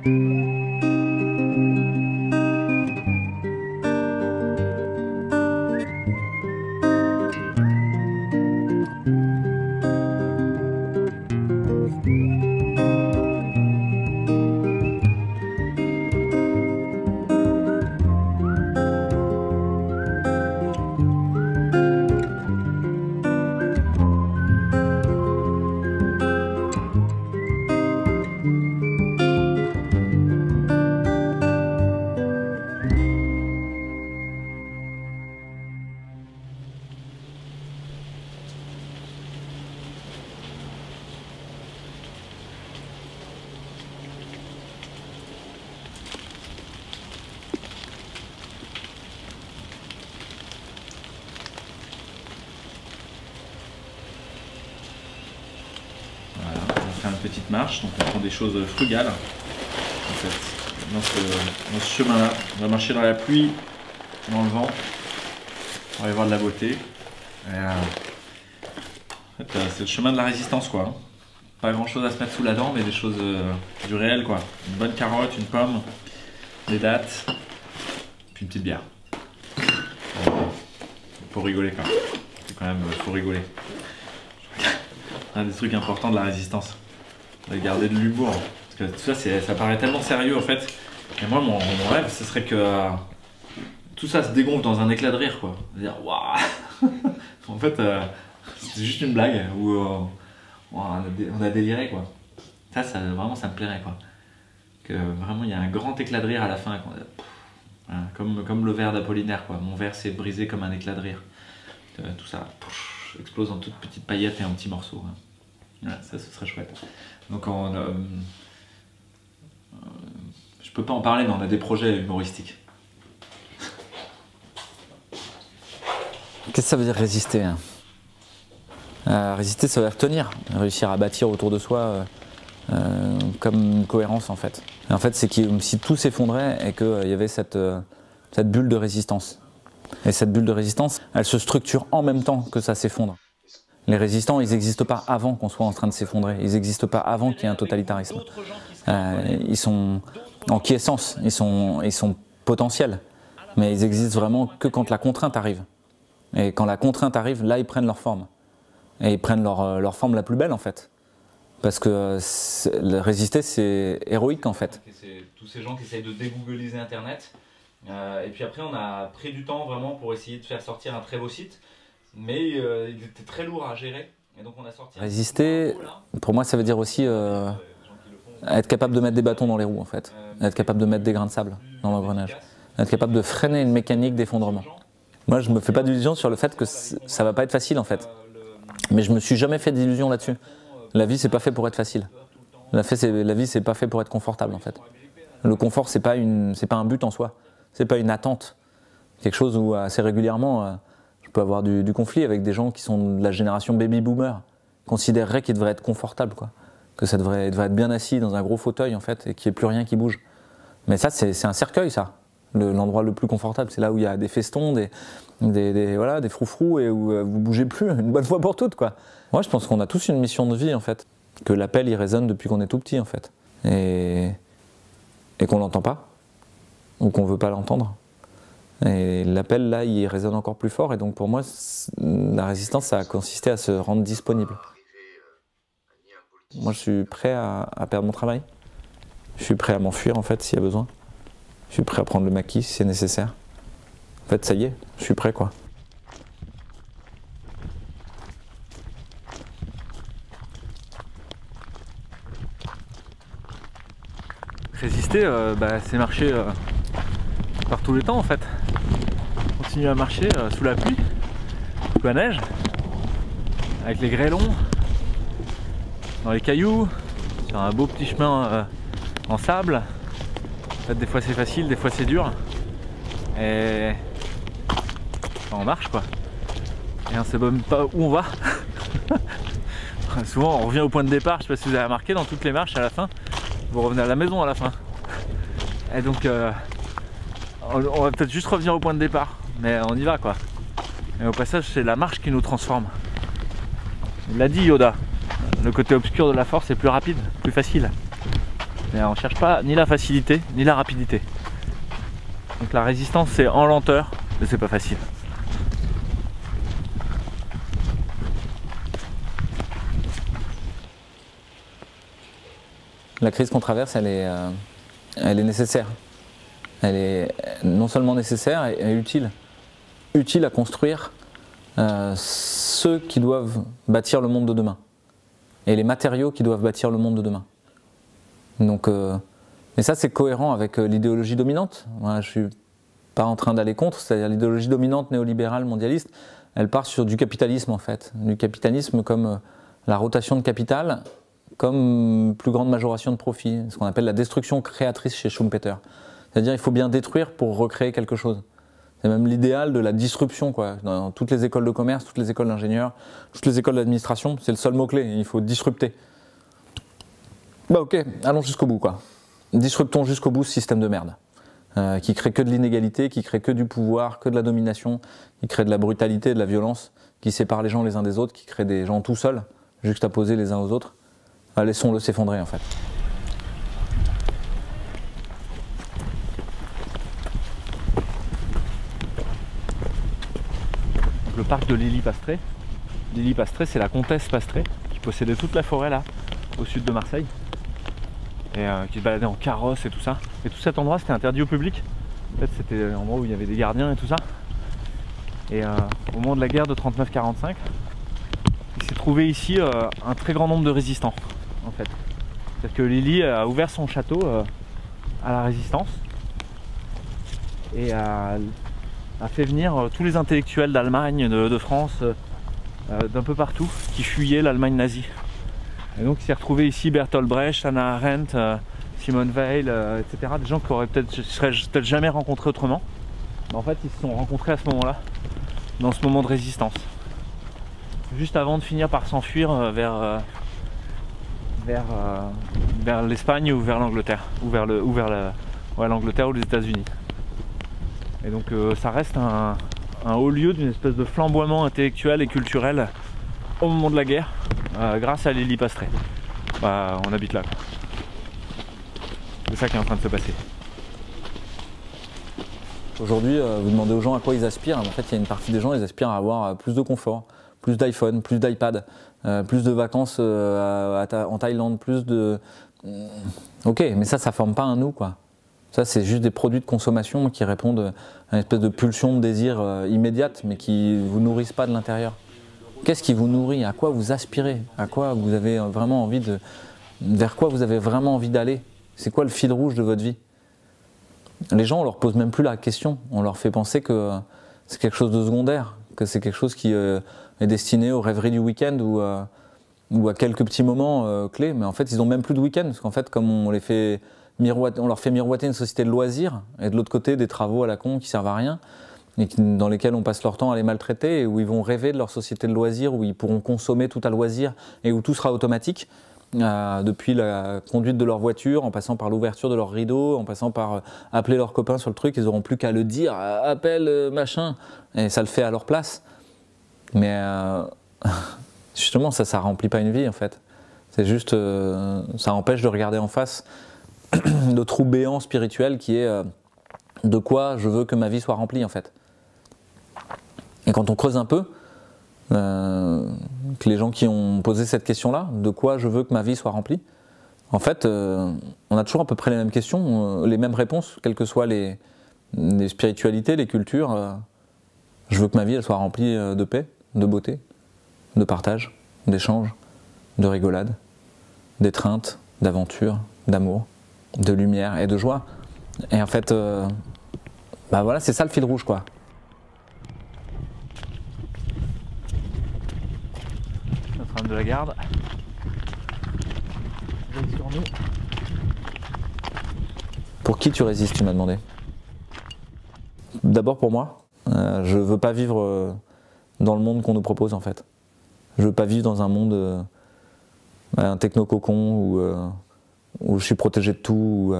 Une petite marche, donc on prend des choses frugales en fait. Dans ce chemin là, on va marcher dans la pluie, dans le vent, pour aller voir de la beauté. En fait, c'est le chemin de la résistance quoi. Pas grand chose à se mettre sous la dent, mais des choses du réel quoi. Une bonne carotte, une pomme, des dattes, puis une petite bière. Faut rigoler quoi. C'est quand même, faut rigoler. Un des trucs importants de la résistance. De garder de l'humour. Parce que tout ça, ça paraît tellement sérieux en fait. Et moi, mon rêve, ce serait que tout ça se dégonfle dans un éclat de rire quoi. Dire waouh. En fait, c'est juste une blague où on a déliré quoi. Ça vraiment, ça me plairait quoi. Que vraiment, il y a un grand éclat de rire à la fin. Voilà, comme le verre d'Apollinaire quoi. Mon verre s'est brisé comme un éclat de rire. Tout ça explose en toutes petites paillettes et en petits morceaux. Hein. Voilà, ça, ce serait chouette. Donc je peux pas en parler, mais on a des projets humoristiques. Qu'est-ce que ça veut dire résister hein? Résister, ça veut dire tenir, réussir à bâtir autour de soi comme une cohérence en fait. Et en fait, c'est comme si tout s'effondrait et qu'il y avait cette bulle de résistance. Et cette bulle de résistance, elle se structure en même temps que ça s'effondre. Les résistants, ils n'existent pas avant qu'on soit en train de s'effondrer. Ils n'existent pas avant qu'il y ait un totalitarisme. Ils sont en quiescence, ils sont potentiels. Mais ils existent vraiment que quand la contrainte arrive. Et quand la contrainte arrive, là, ils prennent leur forme. Et ils prennent leur forme la plus belle, en fait. Parce que résister, c'est héroïque, en fait. C'est tous ces gens qui essayent de dégoogliser Internet. Et puis après, on a pris du temps vraiment pour essayer de faire sortir un très beau site. Mais il était très lourd à gérer. Et donc on a sorti résister, pour moi, ça veut dire aussi être capable de mettre des bâtons dans les roues, en fait. Être capable de mettre des grains de sable dans l'engrenage. Être capable de freiner une mécanique d'effondrement. Moi, je me fais pas d'illusions sur le fait que ça va pas être facile, en fait. Mais je me suis jamais fait d'illusions là-dessus. La vie, c'est pas fait pour être facile. La vie, c'est pas fait pour être confortable, en fait. Le confort, c'est pas un but en soi. C'est pas une attente. Quelque chose où assez régulièrement, je peux avoir du conflit avec des gens qui sont de la génération baby boomer, considéreraient qu'ils devraient être confortables, quoi. Que ça devrait être bien assis dans un gros fauteuil en fait et qu'il n'y ait plus rien qui bouge. Mais ça, c'est un cercueil, ça. L'endroit le plus confortable, c'est là où il y a des festons, des froufrous et où vous bougez plus une bonne fois pour toutes, quoi. Moi, je pense qu'on a tous une mission de vie en fait, que l'appel il résonne depuis qu'on est tout petit en fait, et qu'on l'entend pas ou qu'on veut pas l'entendre. Et l'appel là, il résonne encore plus fort. Et donc pour moi, la résistance, ça a consisté à se rendre disponible. Moi, je suis prêt à perdre mon travail. Je suis prêt à m'enfuir en fait s'il y a besoin. Je suis prêt à prendre le maquis si c'est nécessaire. En fait, ça y est, je suis prêt quoi. Résister, c'est marcher par tous les temps en fait. Continuer à marcher sous la pluie, sous la neige, avec les grêlons, dans les cailloux, sur un beau petit chemin en sable. En fait, des fois c'est facile, des fois c'est dur. Et on marche quoi. Et on sait même pas où on va. Souvent on revient au point de départ, je sais pas si vous avez remarqué, dans toutes les marches à la fin, vous revenez à la maison à la fin. Et donc on va peut-être juste revenir au point de départ, mais on y va quoi. Et au passage, c'est la marche qui nous transforme. Il l'a dit Yoda, le côté obscur de la force est plus rapide, plus facile. Mais on cherche pas ni la facilité ni la rapidité. Donc la résistance c'est en lenteur, mais c'est pas facile. La crise qu'on traverse, elle est nécessaire. Elle est non seulement nécessaire, elle est utile. Utile à construire ceux qui doivent bâtir le monde de demain. Et les matériaux qui doivent bâtir le monde de demain. Donc, et ça c'est cohérent avec l'idéologie dominante. Voilà, je ne suis pas en train d'aller contre, c'est-à-dire l'idéologie dominante néolibérale mondialiste, elle part sur du capitalisme en fait. Du capitalisme comme la rotation de capital, comme plus grande majoration de profit, ce qu'on appelle la destruction créatrice chez Schumpeter. C'est-à-dire il faut bien détruire pour recréer quelque chose. C'est même l'idéal de la disruption, quoi. Dans toutes les écoles de commerce, toutes les écoles d'ingénieurs, toutes les écoles d'administration, c'est le seul mot-clé, il faut disrupter. Bah ok, allons jusqu'au bout, quoi. Disruptons jusqu'au bout ce système de merde, qui crée que de l'inégalité, qui crée que du pouvoir, que de la domination, qui crée de la brutalité, de la violence, qui sépare les gens les uns des autres, qui crée des gens tout seuls, juxtaposés les uns aux autres. Bah, laissons-le s'effondrer, en fait. Le parc de Lily Pastré. Lily Pastré, c'est la comtesse Pastré qui possédait toute la forêt là, au sud de Marseille, et qui se baladait en carrosse et tout ça. Et tout cet endroit, c'était interdit au public. En fait, c'était un endroit où il y avait des gardiens et tout ça. Et au moment de la guerre de 39-45, il s'est trouvé ici un très grand nombre de résistants, en fait. C'est-à-dire que Lily a ouvert son château à la résistance et a fait venir tous les intellectuels d'Allemagne, de France, d'un peu partout, qui fuyaient l'Allemagne nazie. Et donc il s'est retrouvé ici Bertolt Brecht, Hannah Arendt, Simone Weil, etc. Des gens qu'on aurait peut-être jamais rencontrés autrement. Mais en fait ils se sont rencontrés à ce moment-là, dans ce moment de résistance. Juste avant de finir par s'enfuir vers l'Espagne ou vers l'Angleterre, ou vers l'Angleterre ou les États-Unis. Et donc ça reste un haut lieu d'une espèce de flamboiement intellectuel et culturel au moment de la guerre, grâce à Lily Pastré. Bah, on habite là. C'est ça qui est en train de se passer. Aujourd'hui, vous demandez aux gens à quoi ils aspirent. En fait, il y a une partie des gens, ils aspirent à avoir plus de confort, plus d'iPhone, plus d'iPad, plus de vacances en Thaïlande, plus de... Ok, mais ça ne forme pas un nous, quoi. Ça, c'est juste des produits de consommation qui répondent à une espèce de pulsion de désir immédiate, mais qui ne vous nourrissent pas de l'intérieur. Qu'est-ce qui vous nourrit? À quoi vous aspirez? À quoi vous avez vraiment envie de... Vers quoi vous avez vraiment envie d'aller? C'est quoi le fil rouge de votre vie? Les gens, on leur pose même plus la question. On leur fait penser que c'est quelque chose de secondaire, que c'est quelque chose qui est destiné aux rêveries du week-end ou à quelques petits moments clés. Mais en fait, ils n'ont même plus de week-end, parce qu'en fait, comme on leur fait miroiter une société de loisirs, et de l'autre côté des travaux à la con qui servent à rien, et dans lesquels on passe leur temps à les maltraiter, et où ils vont rêver de leur société de loisirs, où ils pourront consommer tout à loisir, et où tout sera automatique, depuis la conduite de leur voiture, en passant par l'ouverture de leur rideau, en passant par appeler leurs copains sur le truc, ils n'auront plus qu'à le dire, appelle machin, et ça le fait à leur place. Mais justement, ça remplit pas une vie en fait. C'est juste, ça empêche de regarder en face le trou béant spirituel qui est de quoi je veux que ma vie soit remplie en fait. Et quand on creuse un peu, que les gens qui ont posé cette question-là, de quoi je veux que ma vie soit remplie, en fait, on a toujours à peu près les mêmes questions, les mêmes réponses, quelles que soient les spiritualités, les cultures. Je veux que ma vie elle soit remplie de paix, de beauté, de partage, d'échange, de rigolade, d'étreinte, d'aventure, d'amour, de lumière et de joie. Et en fait, bah voilà, c'est ça le fil rouge, quoi. Notre homme de la garde. Veille sur nous. Pour qui tu résistes, tu m'as demandé? D'abord pour moi. Je veux pas vivre dans le monde qu'on nous propose en fait. Je veux pas vivre dans un monde, un techno-cocon où je suis protégé de tout,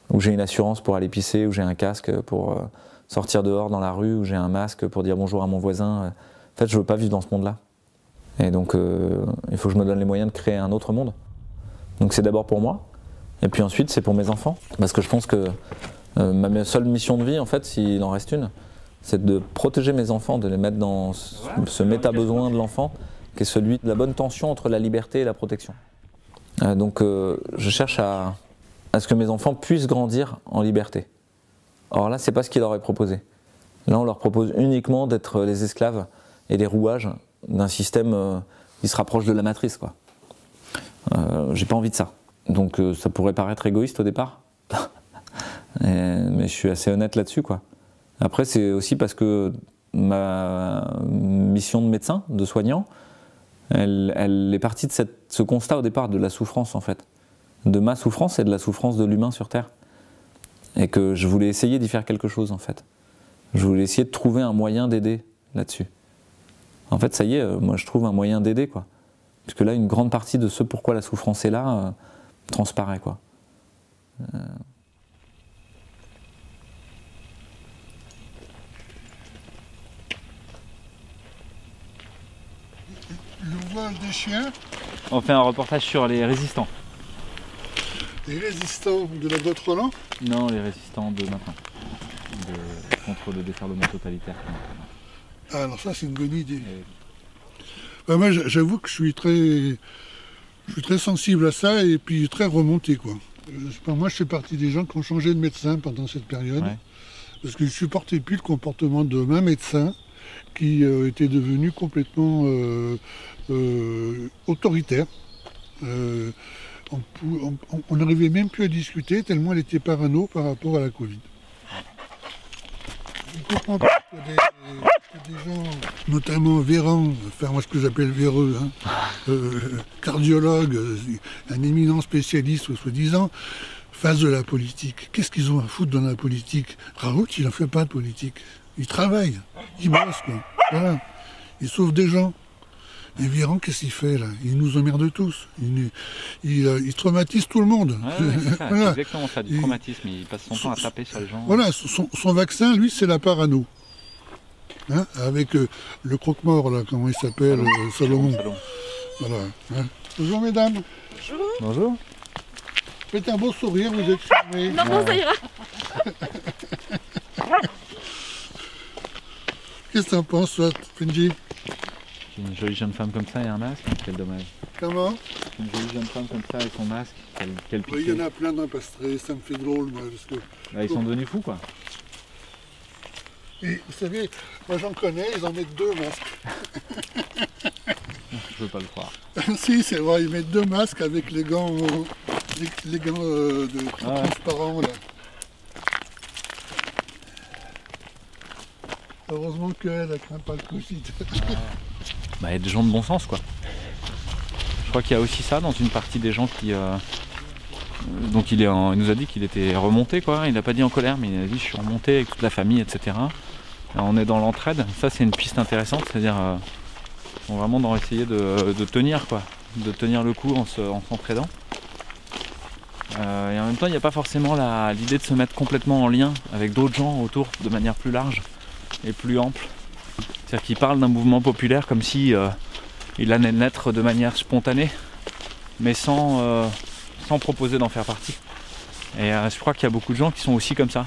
où j'ai une assurance pour aller pisser, où j'ai un casque pour sortir dehors dans la rue, où j'ai un masque pour dire bonjour à mon voisin. En fait, je veux pas vivre dans ce monde-là. Et donc, il faut que je me donne les moyens de créer un autre monde. Donc c'est d'abord pour moi. Et puis ensuite, c'est pour mes enfants. Parce que je pense que ma seule mission de vie, en fait, s'il en reste une, c'est de protéger mes enfants, de les mettre dans ce méta-besoin de l'enfant, qui est celui de la bonne tension entre la liberté et la protection. Donc je cherche à ce que mes enfants puissent grandir en liberté. Or là, c'est pas ce qu'il leur est proposé. Là, on leur propose uniquement d'être les esclaves et les rouages d'un système qui se rapproche de la matrice, quoi. J'ai pas envie de ça. Donc ça pourrait paraître égoïste au départ, mais je suis assez honnête là-dessus, quoi. Après, c'est aussi parce que ma mission de médecin, de soignant, elle est partie de ce constat au départ de la souffrance, en fait. De ma souffrance et de la souffrance de l'humain sur Terre. Et que je voulais essayer d'y faire quelque chose, en fait. Je voulais essayer de trouver un moyen d'aider là-dessus. En fait, ça y est, moi je trouve un moyen d'aider, quoi. Parce que là, une grande partie de ce pourquoi la souffrance est là transparaît, quoi. L'ouvrage des chiens, On fait un reportage sur les résistants. les résistants de la grotte Roland. Non, les résistants de maintenant. Contre le déferlement totalitaire. Ah, alors ça, c'est une bonne idée. Bah, moi, j'avoue que je suis très sensible à ça et puis très remonté, quoi. Moi, je fais partie des gens qui ont changé de médecin pendant cette période. Ouais. Parce que je ne supportais plus le comportement de ma médecin qui était devenu complètement autoritaire. On n'arrivait même plus à discuter tellement elle était parano par rapport à la Covid. Je comprends pas que des gens, notamment Véran, enfin moi ce que j'appelle véreux, cardiologue, un éminent spécialiste soi-disant, fassent de la politique. Qu'est-ce qu'ils ont à foutre dans la politique? Raoult, il n'en fait pas de politique. Il travaille, il bosse, quoi. Voilà. Il sauve des gens. Et Véran, qu'est-ce qu'il fait là? Il nous emmerde tous. Il traumatise tout le monde. Ouais, c'est ça, Voilà. c'est exactement ça, du traumatisme. Il passe son temps à taper sur les gens. Voilà, son vaccin, lui, c'est la parano. Hein, avec le croque-mort, là, comment il s'appelle, Salomon. Voilà. Hein. Bonjour mesdames. Bonjour. Faites un beau sourire, vous êtes filmés. Non, non, ça ira. Qu'est-ce que t'en penses, toi, Benji? Une jolie jeune femme comme ça et un masque, quel dommage. Comment? Une jolie jeune femme comme ça et son masque, quel Oui, piqué. il y en a plein dans Pastré, ça me fait drôle, moi, parce que... Là, ils sont devenus fous, quoi. Et vous savez, moi j'en connais, ils en mettent 2 masques. Je veux pas le croire. Si, c'est vrai, ils mettent 2 masques avec les gants, les gants transparents, là. Heureusement qu'elle ne craint pas le Covid. Bah, il y a des gens de bon sens, quoi. Je crois qu'il y a aussi ça dans une partie des gens qui... Donc il nous a dit qu'il était remonté, quoi. Il n'a pas dit en colère, mais il a dit je suis remonté avec toute la famille, etc. Alors, on est dans l'entraide. Ça, c'est une piste intéressante, c'est-à-dire vraiment d'en essayer de tenir, quoi. De tenir le coup en s'entraidant. Et en même temps, il n'y a pas forcément l'idée de se mettre complètement en lien avec d'autres gens autour de manière plus large et plus ample. C'est-à-dire qu'il parle d'un mouvement populaire comme si il allait naître de manière spontanée, mais sans proposer d'en faire partie. Et je crois qu'il y a beaucoup de gens qui sont aussi comme ça,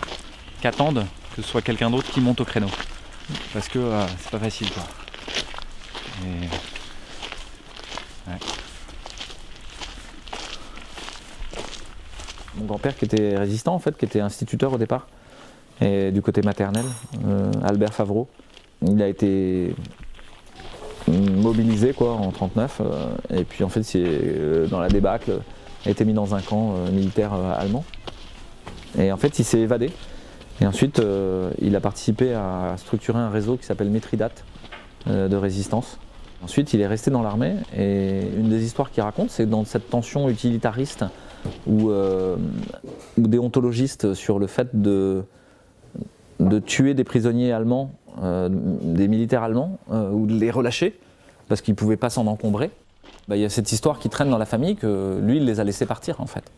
qui attendent que ce soit quelqu'un d'autre qui monte au créneau. Parce que c'est pas facile, quoi. Et... Ouais. Mon grand-père qui était résistant, en fait, qui était instituteur au départ, et du côté maternel, Albert Favreau, il a été mobilisé, quoi, en 1939, et puis en fait, dans la débâcle, a été mis dans un camp militaire allemand. Et en fait, il s'est évadé. Et ensuite, il a participé à structurer un réseau qui s'appelle Mithridate de résistance. Ensuite, il est resté dans l'armée. Et une des histoires qu'il raconte, c'est dans cette tension utilitariste ou déontologiste sur le fait de tuer des prisonniers allemands, des militaires allemands, ou de les relâcher, parce qu'ils ne pouvaient pas s'en encombrer. Il y a cette histoire qui traîne dans la famille que lui, il les a laissés partir, en fait.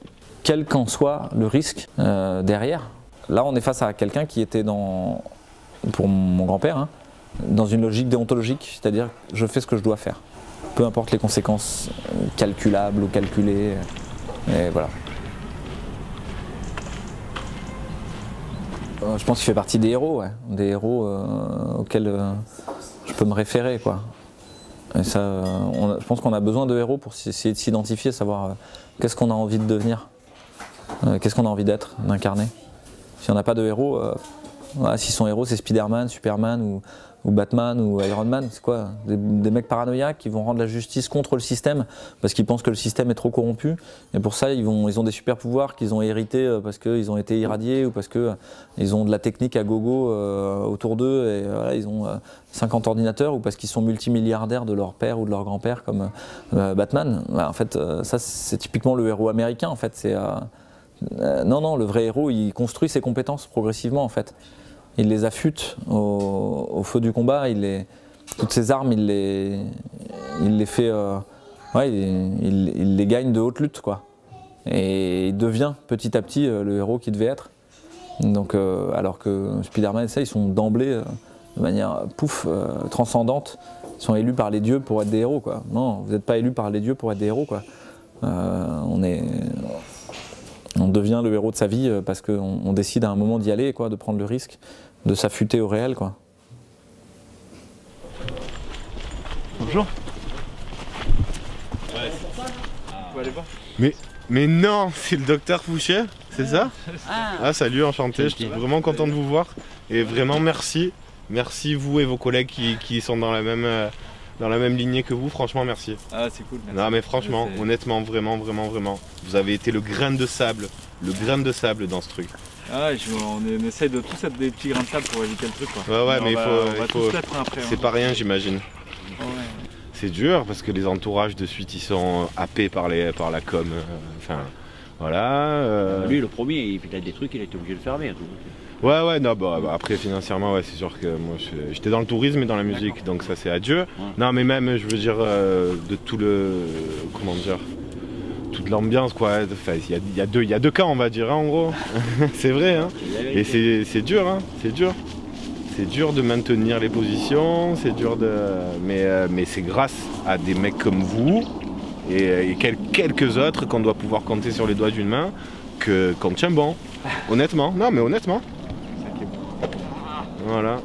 Quel qu'en soit le risque derrière, là, on est face à quelqu'un qui était pour mon grand-père, hein, dans une logique déontologique, c'est-à-dire je fais ce que je dois faire. Peu importe les conséquences calculables ou calculées, et voilà. Je pense qu'il fait partie des héros, ouais. Des héros auxquels je peux me référer, quoi. Et ça, je pense qu'on a besoin de héros pour essayer de s'identifier, savoir qu'est-ce qu'on a envie de devenir, qu'est-ce qu'on a envie d'être, d'incarner. Si on n'a pas de héros, voilà, si son héros c'est Spider-Man, Superman ou Batman ou Iron Man, c'est quoi? Des mecs paranoïaques qui vont rendre la justice contre le système parce qu'ils pensent que le système est trop corrompu. Et pour ça, ils ont des super pouvoirs qu'ils ont hérités parce qu'ils ont été irradiés ou parce qu'ils ont de la technique à gogo autour d'eux et voilà, ils ont 50 ordinateurs ou parce qu'ils sont multimilliardaires de leur père ou de leur grand-père comme Batman. En fait, ça c'est typiquement le héros américain. En fait, non, le vrai héros, il construit ses compétences progressivement en fait. Il les affûte au feu du combat, toutes ses armes, il les fait, il les gagne de haute lutte, quoi. Et il devient petit à petit le héros qu'il devait être. Donc, alors que Spider-Man et ça, ils sont d'emblée, de manière transcendante, ils sont élus par les dieux pour être des héros, quoi. Non, vous n'êtes pas élus par les dieux pour être des héros, quoi. On devient le héros de sa vie parce qu'on décide à un moment d'y aller, quoi, de prendre le risque, de s'affûter au réel, quoi. Bonjour. Ouais. Faut aller voir. Mais non, c'est le docteur Fouché, c'est ça? Ah salut, enchanté, je suis vraiment content de vous voir. Et vraiment merci. Merci vous et vos collègues qui sont dans la même lignée que vous, franchement merci. Ah c'est cool, merci. Non mais franchement, honnêtement, vraiment, vous avez été le grain de sable dans ce truc. Ah on essaye de tous être des petits grains de sable pour éviter le truc, quoi. Ouais mais il faut... C'est pas rien j'imagine. Ouais. C'est dur parce que les entourages de suite ils sont happés par la com. Enfin voilà. Lui le premier, il fait des trucs, il a été obligé de fermer. Ouais, non, bah, après financièrement, ouais, c'est sûr que moi j'étais dans le tourisme et dans la musique, donc ça c'est adieu. Ouais. Non, mais même, je veux dire, de tout le. Comment dire? Toute l'ambiance, quoi. Enfin, il y a deux camps, on va dire, hein, en gros. C'est vrai, hein. Et c'est dur, hein, c'est dur. C'est dur de maintenir les positions, c'est dur de. Mais c'est grâce à des mecs comme vous et quelques autres qu'on doit pouvoir compter sur les doigts d'une main qu'on tient bon. Honnêtement, non, mais honnêtement. Voilà.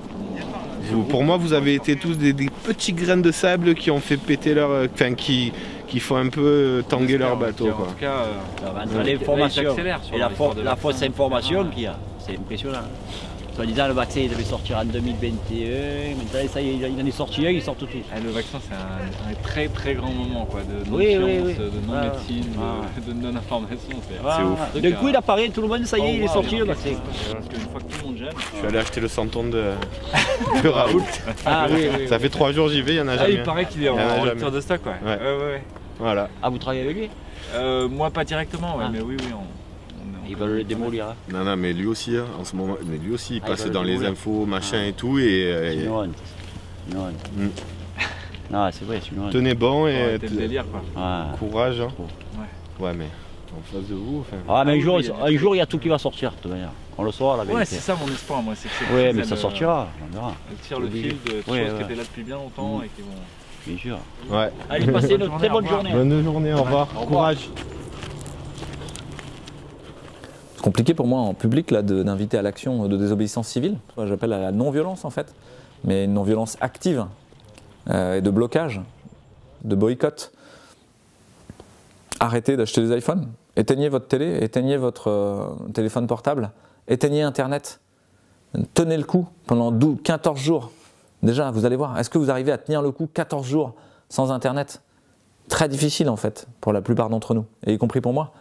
Pour moi, vous avez été tous des petits grains de sable qui ont fait péter leur... Enfin, qui font un peu tanguer leur bateau. Quoi. En tout cas, l'information et la fausse information qu'il y a, c'est impressionnant. Soit disant le vaccin il devait sortir en 2021, maintenant ça y est, il en est sorti un, ils sortent tous. Le vaccin c'est un très très grand moment quoi, de non-science, de non-médecine, de non-information. C'est ouf. D'un coup il apparaît, tout le monde, ça y est, il est sorti le vaccin. Parce qu'une fois que tout le monde gêne... Je suis allé acheter le santon de Raoult. Ah oui. Ça fait 3 jours j'y vais, il y en a jamais. Il paraît qu'il est en rupture de stock, ouais. Ouais. Voilà. Ah, vous travaillez avec lui? Moi pas directement, ouais, mais oui. Ils veulent le démolir. Hein. Non, mais lui aussi, hein, en ce moment, mais lui aussi, il passe dans les infos, machin et tout. Et, c'est une honte. Non, c'est vrai, c'est une honte. Tenez bon et le délire, quoi. Courage. Hein. Ouais, mais en face de vous. Ah, mais un jour, il y a tout qui va sortir, de toute manière. On le saura, la vérité. Ouais, c'est ça mon espoir, moi. Ouais, mais ça sortira, on verra. Elle tire le fil de choses qui étaient là depuis bien longtemps et qui vont... Bien sûr. Ouais. Allez, passez une très bonne journée. Bonne journée, au revoir. Courage. C'est compliqué pour moi en public là d'inviter à l'action de désobéissance civile. J'appelle à la non-violence en fait, mais une non-violence active et de blocage, de boycott. Arrêtez d'acheter des iPhones, éteignez votre télé, éteignez votre téléphone portable, éteignez Internet. Tenez le coup pendant 14 jours. Déjà, vous allez voir, est-ce que vous arrivez à tenir le coup 14 jours sans Internet? Très difficile en fait pour la plupart d'entre nous, et y compris pour moi.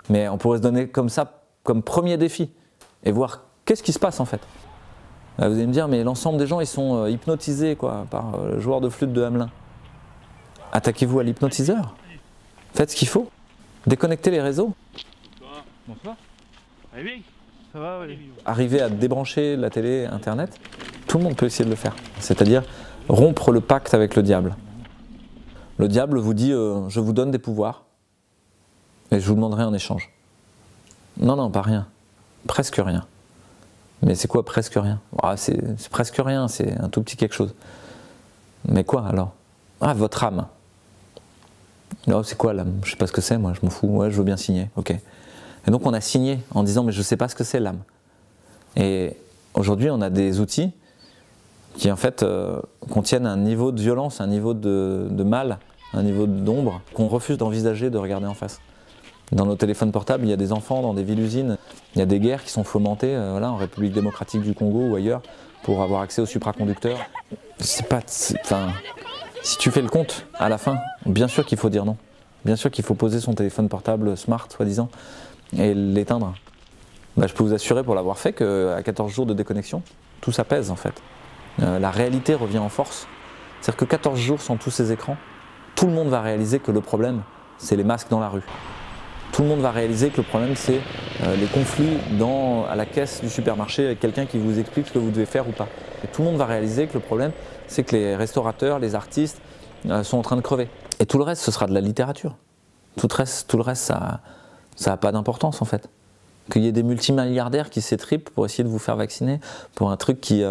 Mais on pourrait se donner comme ça, comme premier défi, et voir qu'est-ce qui se passe en fait. Vous allez me dire, mais l'ensemble des gens ils sont hypnotisés quoi, par le joueur de flûte de Hamelin. Attaquez-vous à l'hypnotiseur. Faites ce qu'il faut. Déconnectez les réseaux. Bonsoir. Oui, ça va, oui. Arrivez à débrancher la télé, Internet. Tout le monde peut essayer de le faire. C'est-à-dire rompre le pacte avec le diable. Le diable vous dit, je vous donne des pouvoirs et je vous demanderai en échange. Non, pas rien. Presque rien. Mais c'est quoi presque rien? C'est presque rien, c'est un tout petit quelque chose. Mais quoi alors? Ah, votre âme. Oh, c'est quoi l'âme? Je sais pas ce que c'est, moi, je m'en fous. Ouais, je veux bien signer. Ok. Et donc on a signé en disant, mais je sais pas ce que c'est l'âme. Et aujourd'hui, on a des outils qui en fait contiennent un niveau de violence, un niveau de mal, un niveau d'ombre qu'on refuse d'envisager de regarder en face. Dans nos téléphones portables, il y a des enfants dans des villes-usines, il y a des guerres qui sont fomentées voilà, en République démocratique du Congo ou ailleurs pour avoir accès aux supraconducteurs. Si tu fais le compte à la fin, bien sûr qu'il faut dire non. Bien sûr qu'il faut poser son téléphone portable smart, soi-disant, et l'éteindre. Bah, je peux vous assurer pour l'avoir fait qu'à 14 jours de déconnexion, tout ça pèse en fait. La réalité revient en force. C'est-à-dire que 14 jours sans tous ces écrans, tout le monde va réaliser que le problème, c'est les masques dans la rue. Tout le monde va réaliser que le problème, c'est les conflits à la caisse du supermarché avec quelqu'un qui vous explique ce que vous devez faire ou pas. Et tout le monde va réaliser que le problème, c'est que les restaurateurs, les artistes sont en train de crever. Et tout le reste, ce sera de la littérature. Tout le reste, ça n'a pas d'importance en fait. Qu'il y ait des multimilliardaires qui s'étripent pour essayer de vous faire vacciner pour un truc qui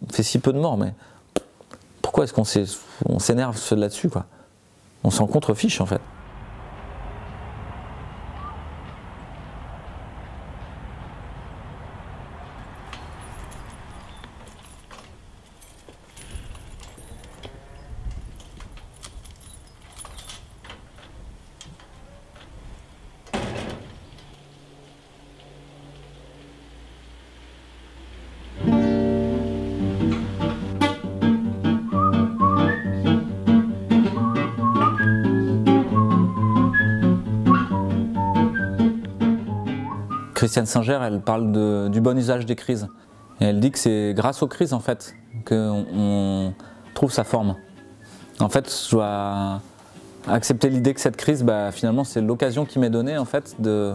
fait si peu de morts. Mais pourquoi est-ce qu'on s'énerve là-dessus quoi? On s'en contrefiche en fait. Christiane Singer, elle parle du bon usage des crises. Et elle dit que c'est grâce aux crises en fait qu'on trouve sa forme. En fait, je dois accepter l'idée que cette crise, finalement, c'est l'occasion qui m'est donnée en fait de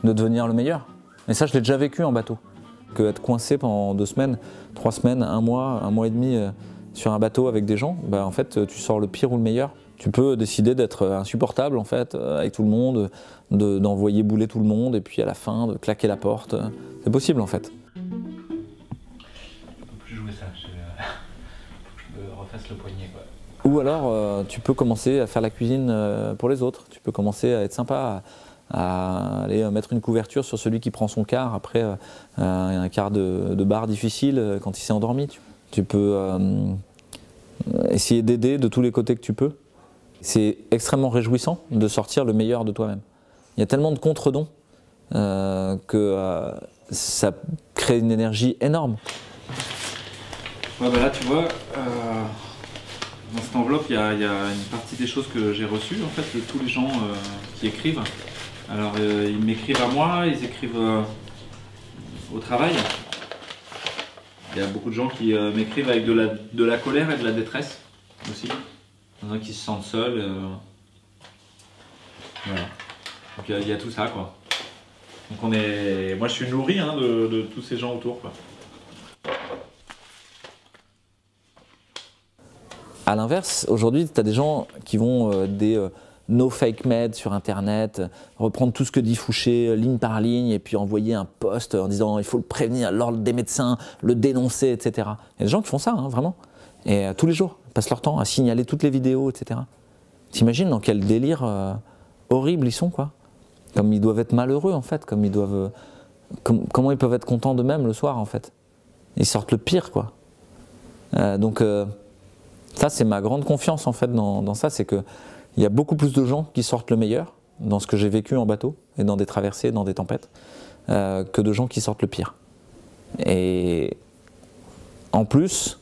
devenir le meilleur. Et ça, je l'ai déjà vécu en bateau. Que être coincé pendant 2 semaines, 3 semaines, 1 mois et demi sur un bateau avec des gens, en fait, tu sors le pire ou le meilleur. Tu peux décider d'être insupportable en fait avec tout le monde, d'envoyer bouler tout le monde et puis à la fin de claquer la porte. C'est possible en fait. Je peux plus jouer ça, faut que je me refasse le poignet quoi. Ou alors tu peux commencer à faire la cuisine pour les autres. Tu peux commencer à être sympa, à aller mettre une couverture sur celui qui prend son quart après un quart de bar difficile quand il s'est endormi. Tu peux essayer d'aider de tous les côtés que tu peux. C'est extrêmement réjouissant de sortir le meilleur de toi-même. Il y a tellement de contre-dons que ça crée une énergie énorme. Ouais, là tu vois, dans cette enveloppe il y a une partie des choses que j'ai reçues en fait de tous les gens qui écrivent. Alors ils m'écrivent à moi, ils écrivent au travail. Il y a beaucoup de gens qui m'écrivent avec de la colère et de la détresse aussi. Il y en a qui se sentent seuls. Voilà. Donc il y a tout ça quoi. Donc moi je suis nourri de tous ces gens autour quoi. A l'inverse, aujourd'hui tu as des gens qui vont des no fake med sur internet, reprendre tout ce que dit Fouché ligne par ligne et puis envoyer un post en disant il faut le prévenir, l'ordre des médecins, le dénoncer, etc. Il y a des gens qui font ça vraiment. Et tous les jours, ils passent leur temps à signaler toutes les vidéos, etc. T'imagines dans quel délire horrible ils sont, quoi. Comme ils doivent être malheureux, en fait. Comme ils doivent, comment ils peuvent être contents d'eux-mêmes le soir, en fait. Ils sortent le pire, quoi. Donc, ça, c'est ma grande confiance, en fait, dans ça. C'est qu'il y a beaucoup plus de gens qui sortent le meilleur dans ce que j'ai vécu en bateau et dans des traversées, dans des tempêtes, que de gens qui sortent le pire. Et en plus...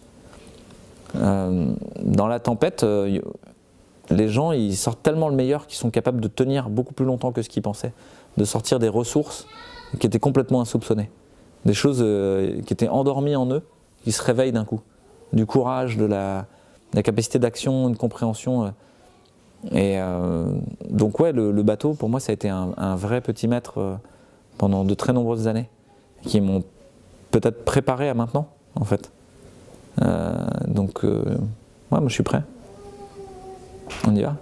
dans la tempête, les gens ils sortent tellement le meilleur qu'ils sont capables de tenir beaucoup plus longtemps que ce qu'ils pensaient, de sortir des ressources qui étaient complètement insoupçonnées, des choses qui étaient endormies en eux, qui se réveillent d'un coup, du courage, de la capacité d'action, une compréhension. Donc ouais, le bateau pour moi ça a été un vrai petit maître pendant de très nombreuses années, qui m'ont peut-être préparé à maintenant en fait. Ouais, moi je suis prêt. On y va.